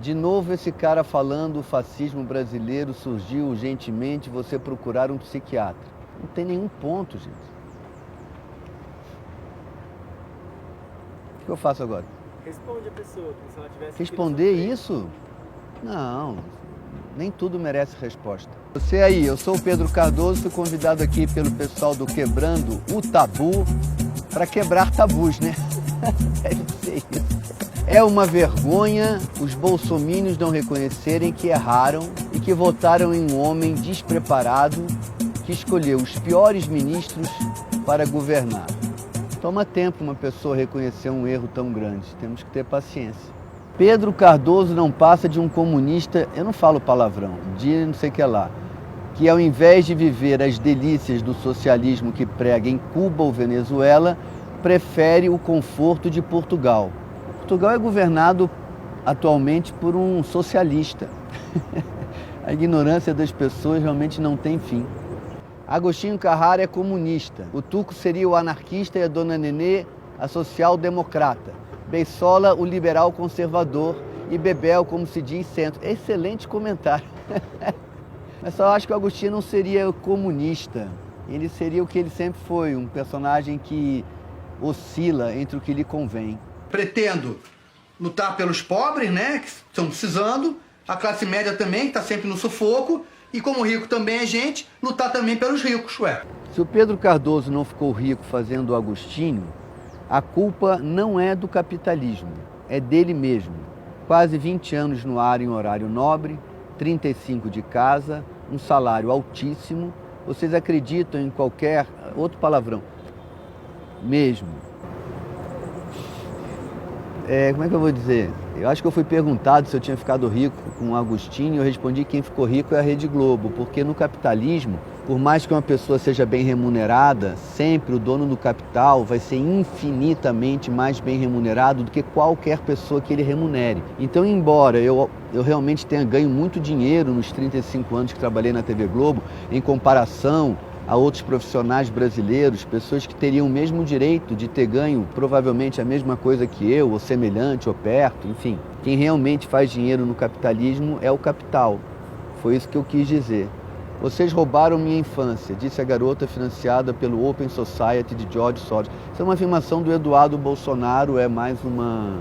De novo esse cara falando o fascismo brasileiro surgiu urgentemente, você procurar um psiquiatra. Não tem nenhum ponto, gente. O que eu faço agora? Responde a pessoa, como se ela tivesse... Responder isso? Não, nem tudo merece resposta. Você aí, eu sou o Pedro Cardoso, fui convidado aqui pelo pessoal do Quebrando o Tabu para quebrar tabus, né? Deve ser isso. É uma vergonha os bolsominions não reconhecerem que erraram e que votaram em um homem despreparado que escolheu os piores ministros para governar. Toma tempo uma pessoa reconhecer um erro tão grande, temos que ter paciência. Pedro Cardoso não passa de um comunista, eu não falo palavrão, de não sei o que lá, que ao invés de viver as delícias do socialismo que prega em Cuba ou Venezuela, prefere o conforto de Portugal. Portugal é governado atualmente por um socialista. A ignorância das pessoas realmente não tem fim. Agostinho Carrara é comunista. O Tuco seria o anarquista e a Dona Nenê a social-democrata. Beissola, o liberal conservador. E Bebel, como se diz, centro. Excelente comentário. Mas só acho que o Agostinho não seria comunista. Ele seria o que ele sempre foi, um personagem que oscila entre o que lhe convém. Pretendo lutar pelos pobres, né, que estão precisando, a classe média também, que está sempre no sufoco, e como rico também é gente, lutar também pelos ricos, ué. Se o Pedro Cardoso não ficou rico fazendo o Agostinho, a culpa não é do capitalismo, é dele mesmo. Quase 20 anos no ar em horário nobre, 35 de casa, um salário altíssimo. Vocês acreditam em qualquer outro palavrão? Mesmo. Como é que eu vou dizer? Eu acho que eu fui perguntado se eu tinha ficado rico com o Agostinho, eu respondi que quem ficou rico é a Rede Globo, porque no capitalismo, por mais que uma pessoa seja bem remunerada, sempre o dono do capital vai ser infinitamente mais bem remunerado do que qualquer pessoa que ele remunere. Então, embora eu realmente tenha ganho muito dinheiro nos 35 anos que trabalhei na TV Globo, em comparação a outros profissionais brasileiros, pessoas que teriam o mesmo direito de ter ganho provavelmente a mesma coisa que eu, ou semelhante, ou perto, enfim. Quem realmente faz dinheiro no capitalismo é o capital. Foi isso que eu quis dizer. Vocês roubaram minha infância, disse a garota financiada pelo Open Society de George Soros. Isso é uma afirmação do Eduardo Bolsonaro, é mais uma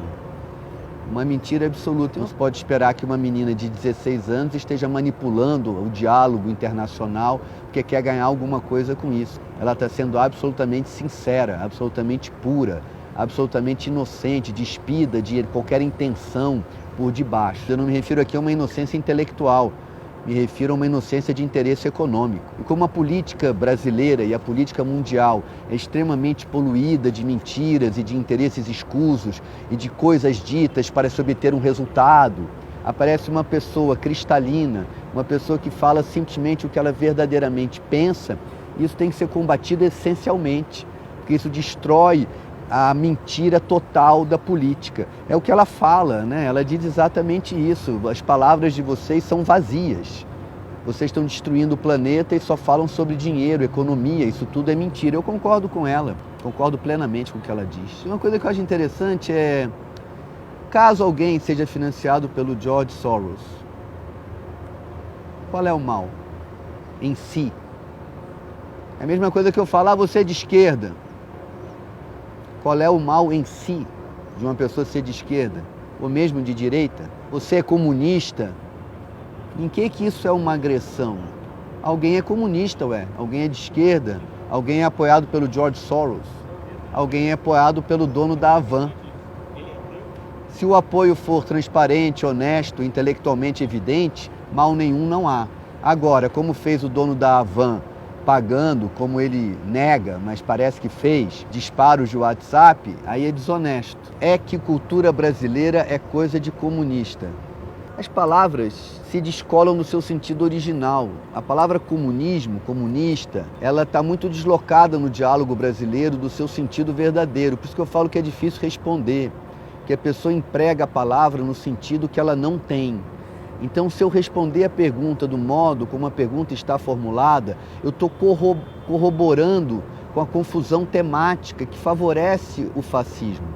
mentira absoluta. Não se pode esperar que uma menina de 16 anos esteja manipulando o diálogo internacional porque quer ganhar alguma coisa com isso. Ela está sendo absolutamente sincera, absolutamente pura, absolutamente inocente, despida de qualquer intenção por debaixo. Eu não me refiro aqui a uma inocência intelectual, me refiro a uma inocência de interesse econômico. E como a política brasileira e a política mundial é extremamente poluída de mentiras e de interesses escusos e de coisas ditas para se obter um resultado, aparece uma pessoa cristalina, uma pessoa que fala simplesmente o que ela verdadeiramente pensa. Isso tem que ser combatido essencialmente, porque isso destrói a mentira total da política. É o que ela fala, né? Ela diz exatamente isso. As palavras de vocês são vazias. Vocês estão destruindo o planeta e só falam sobre dinheiro, economia, isso tudo é mentira. Eu concordo com ela, concordo plenamente com o que ela diz. Uma coisa que eu acho interessante é, caso alguém seja financiado pelo George Soros, qual é o mal em si? É a mesma coisa que eu falar, você é de esquerda. Qual é o mal em si de uma pessoa ser de esquerda, ou mesmo de direita? Você é comunista? Em que isso é uma agressão? Alguém é comunista, alguém é de esquerda, alguém é apoiado pelo George Soros, alguém é apoiado pelo dono da Havan. Se o apoio for transparente, honesto, intelectualmente evidente, mal nenhum não há. Agora, como fez o dono da Havan, pagando, como ele nega, mas parece que fez, disparos de WhatsApp, aí é desonesto. É que cultura brasileira é coisa de comunista. As palavras se descolam no seu sentido original. A palavra comunismo, comunista, ela está muito deslocada no diálogo brasileiro do seu sentido verdadeiro. Por isso que eu falo que é difícil responder, que a pessoa emprega a palavra no sentido que ela não tem. Então, se eu responder a pergunta do modo como a pergunta está formulada, eu estou corroborando com a confusão temática que favorece o fascismo.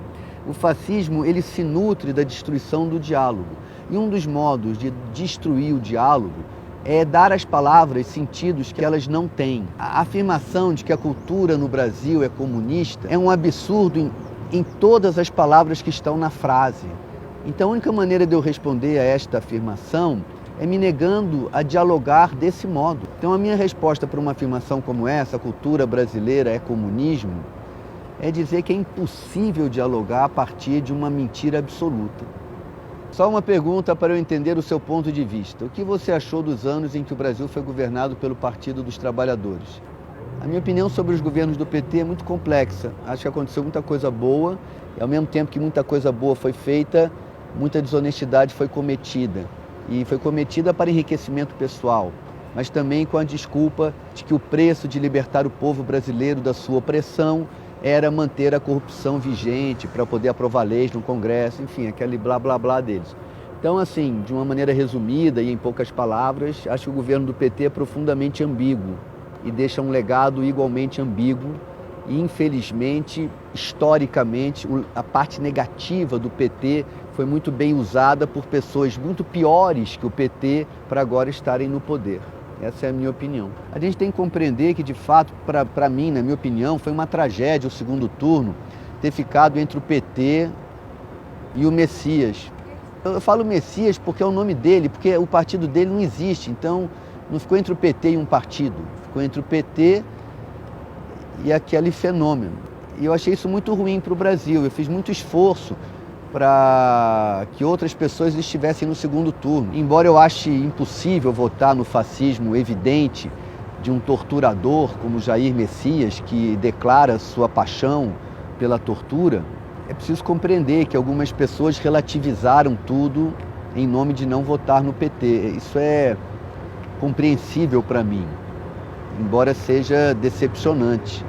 O fascismo, ele se nutre da destruição do diálogo. E um dos modos de destruir o diálogo é dar às palavras sentidos que elas não têm. A afirmação de que a cultura no Brasil é comunista é um absurdo em todas as palavras que estão na frase. Então, a única maneira de eu responder a esta afirmação é me negando a dialogar desse modo. Então, a minha resposta para uma afirmação como essa, a cultura brasileira é comunismo, é dizer que é impossível dialogar a partir de uma mentira absoluta. Só uma pergunta para eu entender o seu ponto de vista. O que você achou dos anos em que o Brasil foi governado pelo Partido dos Trabalhadores? A minha opinião sobre os governos do PT é muito complexa. Acho que aconteceu muita coisa boa e, ao mesmo tempo que muita coisa boa foi feita, muita desonestidade foi cometida. E foi cometida para enriquecimento pessoal, mas também com a desculpa de que o preço de libertar o povo brasileiro da sua opressão era manter a corrupção vigente para poder aprovar leis no Congresso, enfim, aquele blá blá blá deles. Então, assim, de uma maneira resumida e em poucas palavras, acho que o governo do PT é profundamente ambíguo e deixa um legado igualmente ambíguo e, infelizmente, historicamente, a parte negativa do PT foi muito bem usada por pessoas muito piores que o PT para agora estarem no poder. Essa é a minha opinião. A gente tem que compreender que, de fato, para mim, na minha opinião, foi uma tragédia o segundo turno ter ficado entre o PT e o Messias. Eu falo Messias porque é o nome dele, porque o partido dele não existe. Então, não ficou entre o PT e um partido. Ficou entre o PT e aquele fenômeno. E eu achei isso muito ruim para o Brasil. Eu fiz muito esforço para que outras pessoas estivessem no segundo turno. Embora eu ache impossível votar no fascismo evidente de um torturador como Jair Messias, que declara sua paixão pela tortura, é preciso compreender que algumas pessoas relativizaram tudo em nome de não votar no PT. Isso é compreensível para mim, embora seja decepcionante.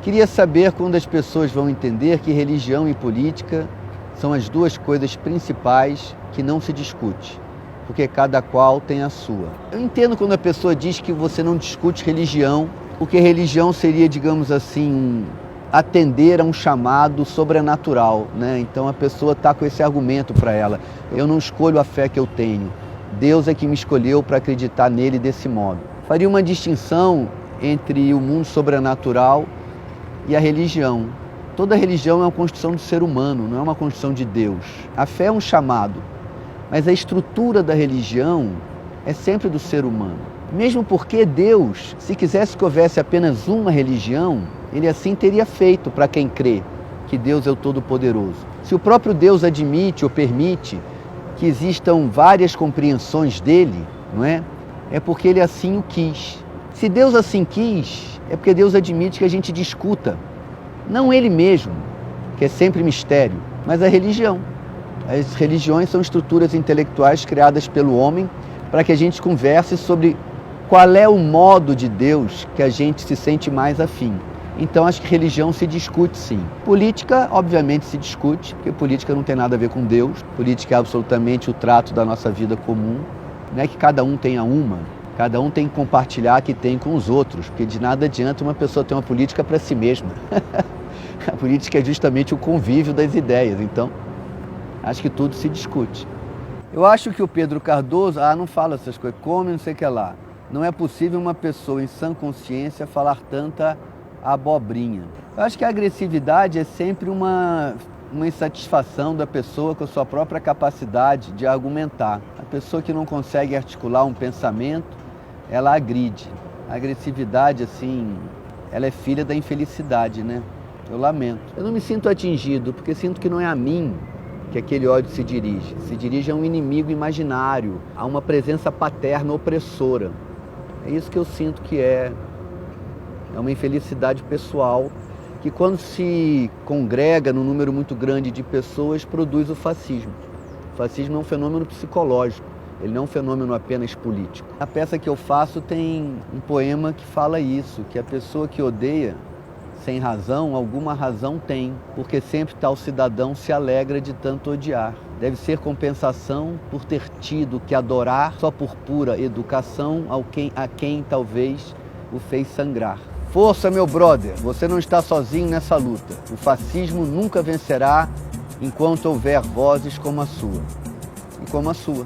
Queria saber quando as pessoas vão entender que religião e política são as duas coisas principais que não se discute, porque cada qual tem a sua. Eu entendo quando a pessoa diz que você não discute religião, porque religião seria, digamos assim, atender a um chamado sobrenatural, né? Então a pessoa está com esse argumento para ela. Eu não escolho a fé que eu tenho. Deus é que me escolheu para acreditar nele desse modo. Faria uma distinção entre o mundo sobrenatural e a religião. Toda religião é uma construção do ser humano, não é uma construção de Deus. A fé é um chamado, mas a estrutura da religião é sempre do ser humano. Mesmo porque Deus, se quisesse que houvesse apenas uma religião, ele assim teria feito para quem crê que Deus é o Todo-Poderoso. Se o próprio Deus admite ou permite que existam várias compreensões dele, não é? É porque ele assim o quis. Se Deus assim quis, é porque Deus admite que a gente discuta. Não ele mesmo, que é sempre mistério, mas a religião. As religiões são estruturas intelectuais criadas pelo homem para que a gente converse sobre qual é o modo de Deus que a gente se sente mais afim. Então acho que religião se discute sim. Política, obviamente, se discute, porque política não tem nada a ver com Deus. Política é absolutamente o trato da nossa vida comum. Não é que cada um tenha uma. Cada um tem que compartilhar o que tem com os outros, porque de nada adianta uma pessoa ter uma política para si mesma. A política é justamente o convívio das ideias, então acho que tudo se discute. Eu acho que o Pedro Cardoso, não fala essas coisas, come não sei o que lá. Não é possível uma pessoa em sã consciência falar tanta abobrinha. Eu acho que a agressividade é sempre uma insatisfação da pessoa com a sua própria capacidade de argumentar. A pessoa que não consegue articular um pensamento, ela agride. A agressividade, assim, ela é filha da infelicidade, né? Eu lamento. Eu não me sinto atingido, porque sinto que não é a mim que aquele ódio se dirige. Se dirige a um inimigo imaginário, a uma presença paterna opressora. É isso que eu sinto que é uma infelicidade pessoal, que quando se congrega num número muito grande de pessoas, produz o fascismo. O fascismo é um fenômeno psicológico. Ele não é um fenômeno apenas político. A peça que eu faço tem um poema que fala isso, que a pessoa que odeia sem razão, alguma razão tem, porque sempre tal cidadão se alegra de tanto odiar. Deve ser compensação por ter tido que adorar só por pura educação a quem talvez o fez sangrar. Força, meu brother, você não está sozinho nessa luta. O fascismo nunca vencerá enquanto houver vozes como a sua. como a sua.